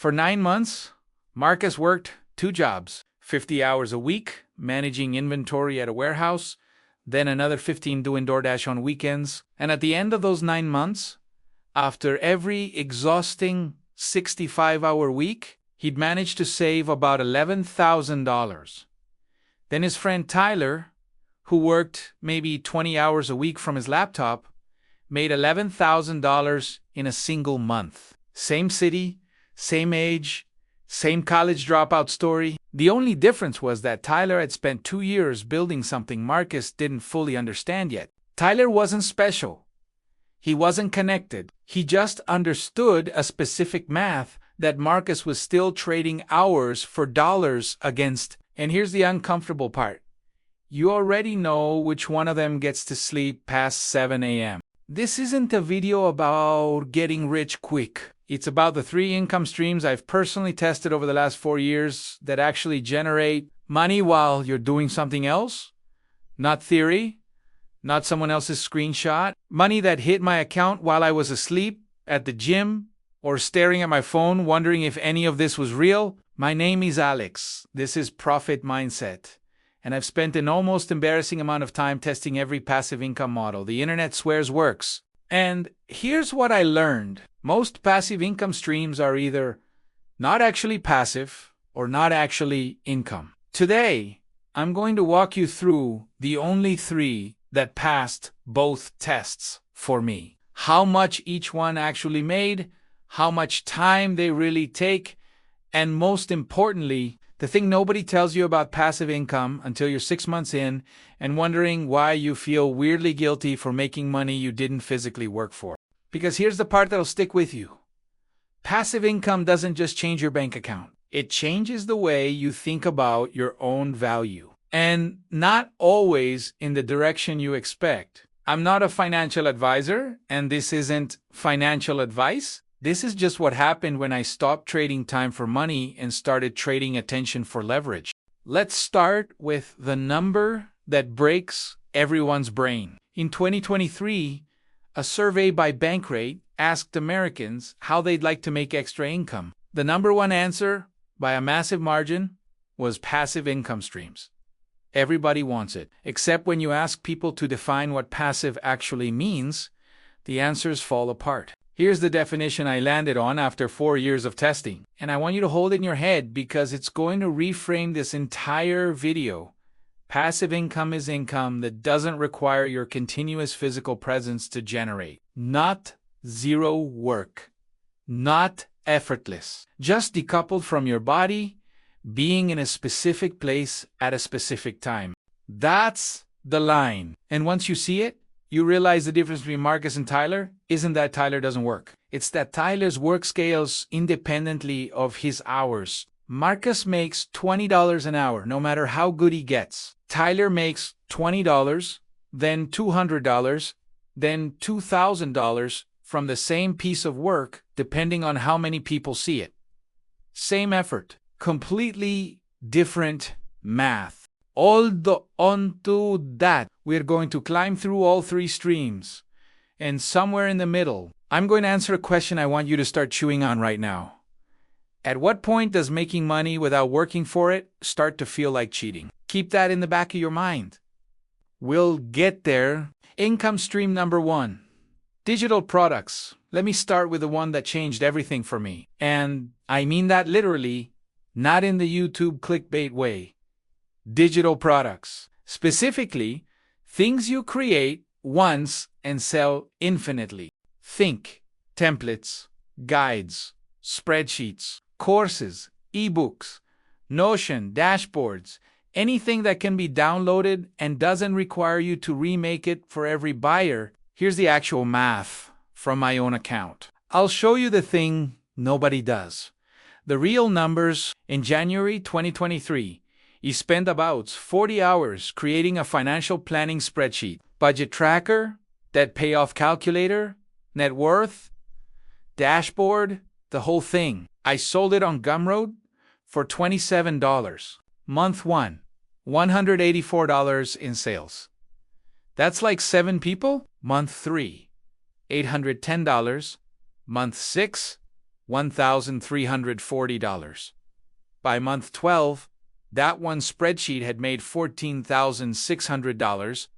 For 9 months, Marcus worked 2 jobs, 50 hours a week, managing inventory at a warehouse, then another 15 doing DoorDash on weekends. And at the end of those 9 months, after every exhausting 65-hour week, he'd managed to save about $11,000. Then his friend Tyler, who worked maybe 20 hours a week from his laptop, made $11,000 in a single month. Same city, same age, same college dropout story. The only difference was that Tyler had spent 2 years building something Marcus didn't fully understand yet. Tyler wasn't special. He wasn't connected. He just understood a specific math that Marcus was still trading hours for dollars against. And here's the uncomfortable part. You already know which one of them gets to sleep past 7 a.m. This isn't a video about getting rich quick. It's about the 3 income streams I've personally tested over the last 4 years that actually generate money while you're doing something else. Not theory, not someone else's screenshot. Money that hit my account while I was asleep, at the gym, or staring at my phone wondering if any of this was real. My name is Alex. This is Profit Mindset. And I've spent an almost embarrassing amount of time testing every passive income model the internet swears works. And here's what I learned. Most passive income streams are either not actually passive or not actually income. Today, I'm going to walk you through the only 3 that passed both tests for me. How much each one actually made, how much time they really take, and most importantly, the thing nobody tells you about passive income until you're 6 months in and wondering why you feel weirdly guilty for making money you didn't physically work for. Because here's the part that'll stick with you. Passive income doesn't just change your bank account. It changes the way you think about your own value. And not always in the direction you expect. I'm not a financial advisor, and this isn't financial advice. This is just what happened when I stopped trading time for money and started trading attention for leverage. Let's start with the number that breaks everyone's brain. In 2023, a survey by Bankrate asked Americans how they'd like to make extra income. The number one answer, by a massive margin, was passive income streams. Everybody wants it, except when you ask people to define what passive actually means, the answers fall apart. Here's the definition I landed on after 4 years of testing, and I want you to hold it in your head because it's going to reframe this entire video. Passive income is income that doesn't require your continuous physical presence to generate. Not zero work. Not effortless. Just decoupled from your body, being in a specific place at a specific time. That's the line. And once you see it, you realize the difference between Marcus and Tyler isn't that Tyler doesn't work. It's that Tyler's work scales independently of his hours. Marcus makes $20 an hour, no matter how good he gets. Tyler makes $20, then $200, then $2,000 from the same piece of work, depending on how many people see it. Same effort, completely different math. Onto that, we're going to climb through all 3 streams. And somewhere in the middle, I'm going to answer a question I want you to start chewing on right now. At what point does making money without working for it start to feel like cheating? Keep that in the back of your mind. We'll get there. Income stream number 1. Digital products. Let me start with the one that changed everything for me. And I mean that literally, not in the YouTube clickbait way. Digital products. Specifically, things you create once and sell infinitely. Think templates, guides, spreadsheets, courses, ebooks, Notion, dashboards, anything that can be downloaded and doesn't require you to remake it for every buyer. Here's the actual math from my own account. I'll show you the thing nobody does. The real numbers. In January 2023, you spend about 40 hours creating a financial planning spreadsheet, budget tracker, debt payoff calculator, net worth, dashboard, the whole thing. I sold it on Gumroad for $27. Month 1, $184 in sales. That's like 7 people. Month 3, $810. Month 6, $1,340. By month 12, that one spreadsheet had made $14,600,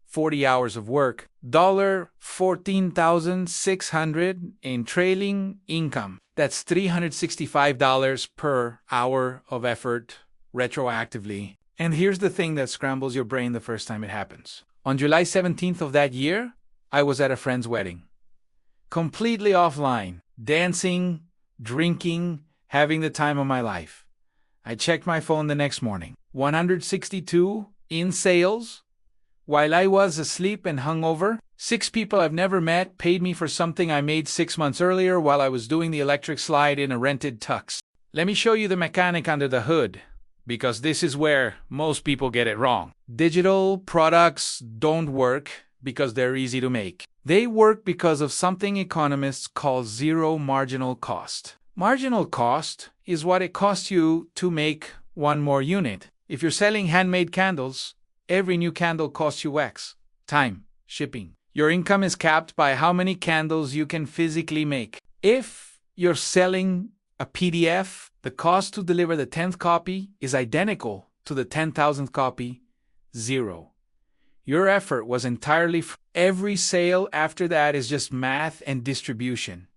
40 hours of work, $14,600 in trailing income. That's $365 per hour of effort retroactively. And here's the thing that scrambles your brain the first time it happens. On July 17th of that year, I was at a friend's wedding. Completely offline, dancing, drinking, having the time of my life. I checked my phone the next morning. 162 in sales. While I was asleep and hungover, 6 people I've never met paid me for something I made 6 months earlier while I was doing the electric slide in a rented tux. Let me show you the mechanic under the hood, because this is where most people get it wrong. Digital products don't work because they're easy to make. They work because of something economists call zero marginal cost. Marginal cost is what it costs you to make one more unit. If you're selling handmade candles, every new candle costs you X. Time, shipping. Your income is capped by how many candles you can physically make. If you're selling a PDF, the cost to deliver the 10th copy is identical to the 10,000th copy, zero. Your effort was entirely free. Every sale after that is just math and distribution.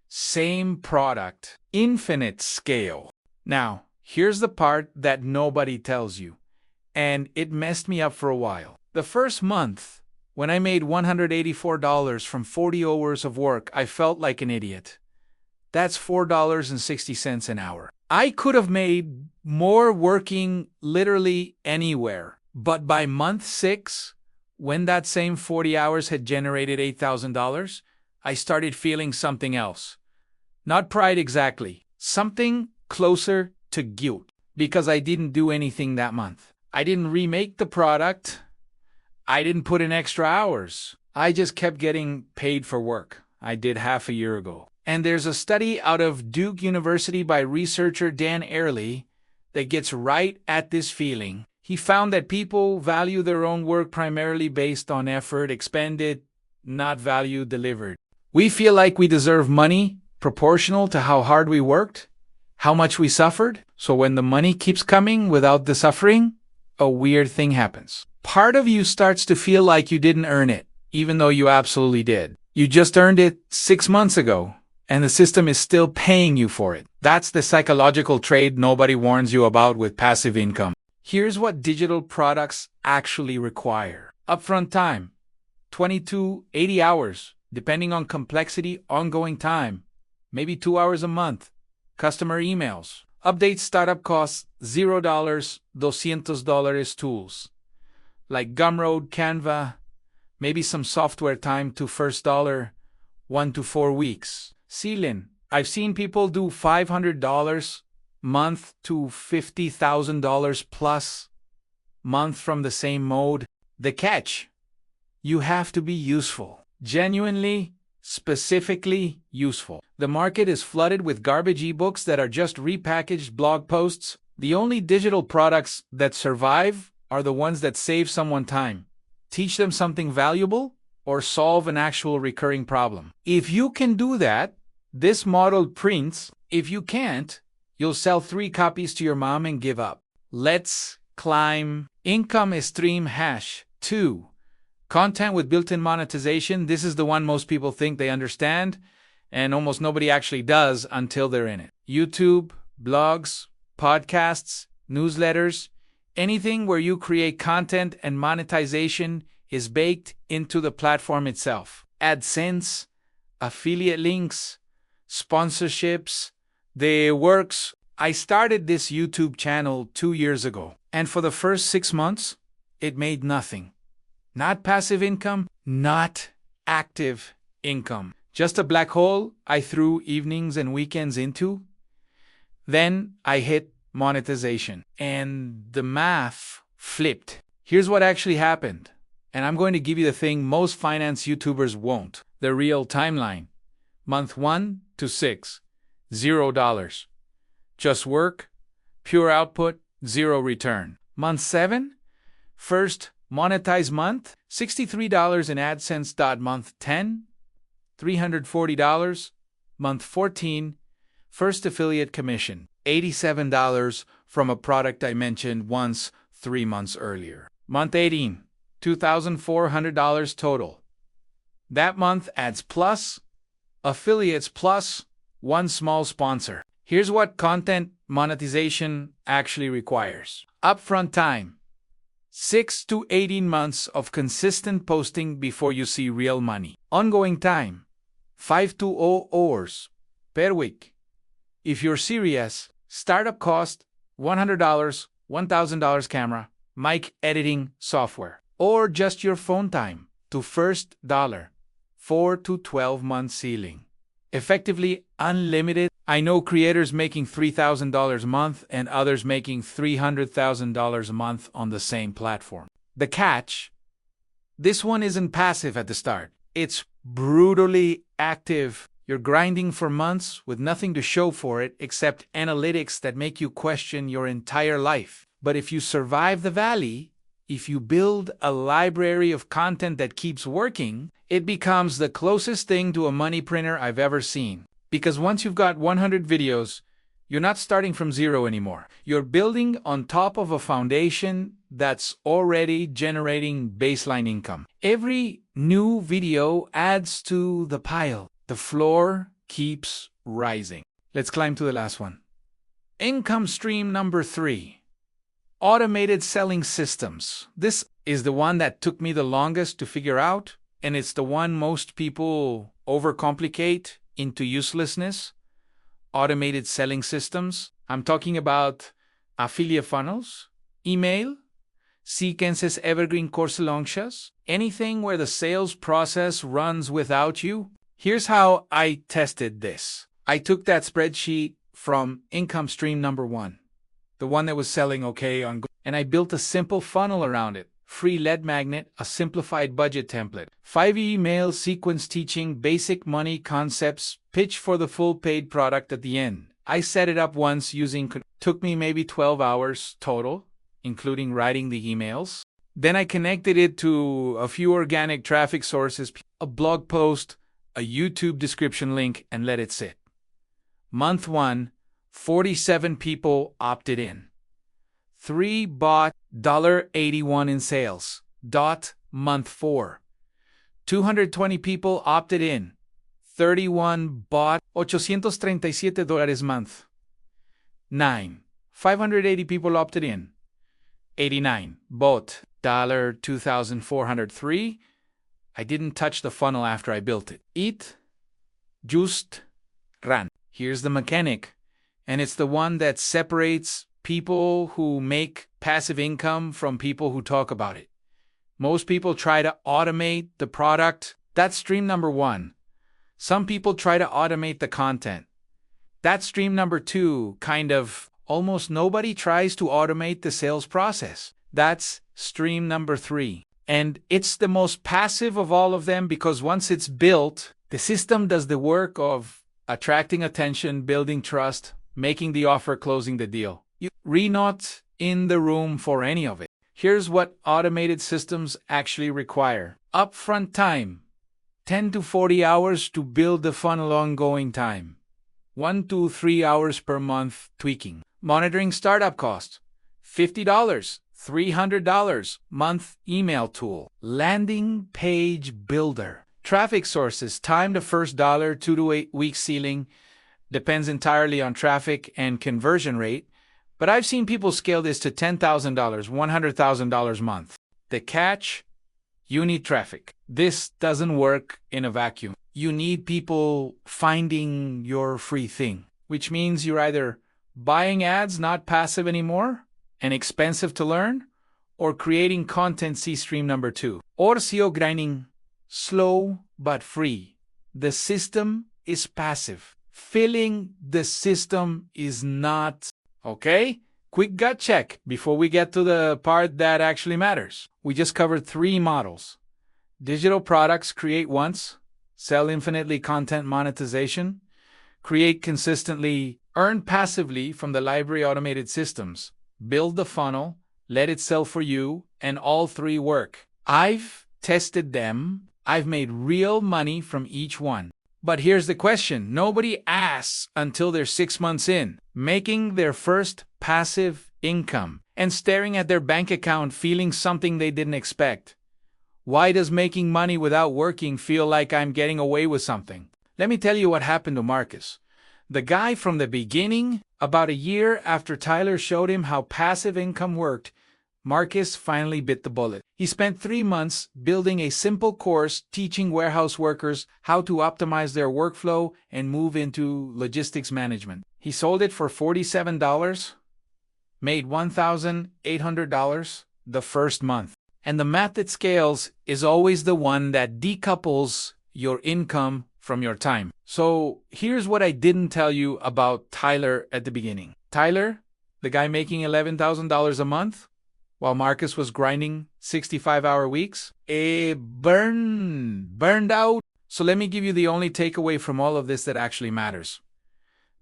Same product, infinite scale. Now, here's the part that nobody tells you, and it messed me up for a while. The first month, when I made $184 from 40 hours of work, I felt like an idiot. That's $4.60 an hour. I could have made more working literally anywhere. But by month 6, when that same 40 hours had generated $8,000, I started feeling something else. Not pride exactly, something closer to guilt, because I didn't do anything that month. I didn't remake the product. I didn't put in extra hours. I just kept getting paid for work I did half a year ago. And there's a study out of Duke University by researcher Dan Early that gets right at this feeling. He found that people value their own work primarily based on effort expended, not value delivered. We feel like we deserve money proportional to how hard we worked, how much we suffered. So when the money keeps coming without the suffering, a weird thing happens. Part of you starts to feel like you didn't earn it, even though you absolutely did. You just earned it 6 months ago, and the system is still paying you for it. That's the psychological trade nobody warns you about with passive income. Here's what digital products actually require. Upfront time, 20 to 80 hours, depending on complexity, ongoing time, maybe 2 hours a month. Customer emails. Update startup costs $0, $200 tools. Like Gumroad, Canva, maybe some software time to first $1 to 4 weeks. Ceiling. I've seen people do $500 month to $50,000 plus month from the same mode. The catch: you have to be useful. Genuinely, specifically useful. The market is flooded with garbage ebooks that are just repackaged blog posts. The only digital products that survive are the ones that save someone time, teach them something valuable, or solve an actual recurring problem. If you can do that, this model prints. If you can't, you'll sell 3 copies to your mom and give up. Let's climb. Income stream hash 2. Content with built-in monetization. This is the one most people think they understand, and almost nobody actually does until they're in it. YouTube, blogs, podcasts, newsletters, anything where you create content and monetization is baked into the platform itself. AdSense, affiliate links, sponsorships, the works. I started this YouTube channel 2 years ago, and for the first 6 months, it made nothing. Not passive income, not active income. Just a black hole I threw evenings and weekends into. Then I hit monetization, and the math flipped. Here's what actually happened, and I'm going to give you the thing most finance YouTubers won't. The real timeline. Month 1 to 6, $0. Just work, pure output, 0 return. Month 7, first monetize month, $63 in AdSense. Month 10, $340. Month 14, First affiliate commission, $87 from a product I mentioned once 3 months earlier. Month 18, $2,400 total. That month adds plus, affiliates plus, one small sponsor. Here's what content monetization actually requires. Upfront time, 6 to 18 months of consistent posting before you see real money. Ongoing time, 5 to 0 hours per week. If you're serious, startup cost, $100, $1,000 camera, mic editing software, or just your phone time to first dollar, 4 to 12 month ceiling. Effectively unlimited. I know creators making $3,000 a month and others making $300,000 a month on the same platform. The catch? This one isn't passive at the start. It's brutally active. You're grinding for months with nothing to show for it except analytics that make you question your entire life. But if you survive the valley, if you build a library of content that keeps working, it becomes the closest thing to a money printer I've ever seen. Because once you've got 100 videos, you're not starting from zero anymore. You're building on top of a foundation that's already generating baseline income. Every new video adds to the pile. The floor keeps rising. Let's climb to the last one. Income stream number 3. Automated selling systems. This is the one that took me the longest to figure out, and it's the one most people overcomplicate into uselessness. Automated selling systems. I'm talking about affiliate funnels, email, sequences, evergreen course launches, anything where the sales process runs without you. Here's how I tested this. I took that spreadsheet from income stream number 1, the one that was selling okay on Google, and I built a simple funnel around it. Free lead magnet, a simplified budget template, 5 email sequence teaching basic money concepts, pitch for the full paid product at the end. I set it up once using, took me maybe 12 hours total, including writing the emails. Then I connected it to a few organic traffic sources, a blog post, a YouTube description link, and let it sit. Month 1, 47 people opted in. 3 bought, $81 in sales. Month 4, 220 people opted in. 31 bought, $837 month. 9, 580 people opted in. 89 bought, $2,403. I didn't touch the funnel after I built it. It just ran. Here's the mechanic, and it's the one that separates people who make passive income from people who talk about it. Most people try to automate the product. That's stream number 1. Some people try to automate the content. That's stream number 2, kind of. Almost nobody tries to automate the sales process. That's stream number 3. And it's the most passive of all of them because once it's built, the system does the work of attracting attention, building trust, making the offer, closing the deal. You're not in the room for any of it. Here's what automated systems actually require. Upfront time, 10 to 40 hours to build the funnel. Ongoing time, 1 to 3 hours per month tweaking. Monitoring startup cost, $50, $300 month. Email tool, landing page builder. Traffic sources, time to first dollar, 2 to 8 week ceiling. Depends entirely on traffic and conversion rate. But I've seen people scale this to $10,000, $100,000 a month. The catch? You need traffic. This doesn't work in a vacuum. You need people finding your free thing, which means you're either buying ads, not passive anymore, and expensive to learn, or creating content. See stream number 2. Or SEO grinding, slow but free. The system is passive. Filling the system is not. Okay? Quick gut check before we get to the part that actually matters. We just covered 3 models. Digital products, create once, sell infinitely. Content monetization, create consistently, earn passively from the library. Automated systems, build the funnel, let it sell for you, and all 3 work. I've tested them. I've made real money from each one. But here's the question nobody asks until they're 6 months in, making their first passive income and staring at their bank account feeling something they didn't expect. Why does making money without working feel like I'm getting away with something? Let me tell you what happened to Marcus. The guy from the beginning, about a year after Tyler showed him how passive income worked, Marcus finally bit the bullet. He spent 3 months building a simple course teaching warehouse workers how to optimize their workflow and move into logistics management. He sold it for $47, made $1,800 the first month. And the math that scales is always the one that decouples your income from your time. So here's what I didn't tell you about Tyler at the beginning. Tyler, the guy making $11,000 a month, while Marcus was grinding 65-hour weeks, burned out. So let me give you the only takeaway from all of this that actually matters.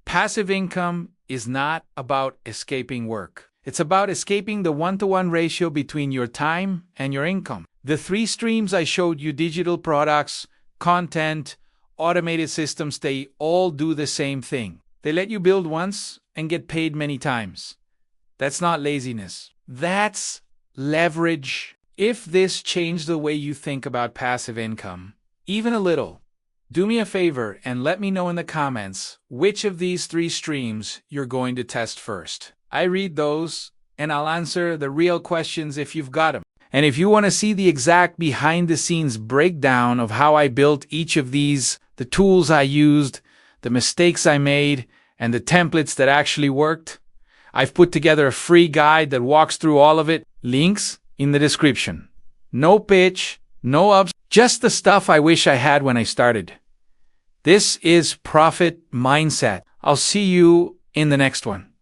Passive income is not about escaping work. It's about escaping the one-to-one ratio between your time and your income. The 3 streams I showed you, digital products, content, automated systems, they all do the same thing. They let you build once and get paid many times. That's not laziness. That's leverage. If this changed the way you think about passive income, even a little, do me a favor and let me know in the comments which of these 3 streams you're going to test first. I read those, and I'll answer the real questions if you've got them. And if you want to see the exact behind-the-scenes breakdown of how I built each of these, the tools I used, the mistakes I made, and the templates that actually worked, I've put together a free guide that walks through all of it. Links in the description. No pitch, no ups, just the stuff I wish I had when I started. This is Profit Mindset. I'll see you in the next one.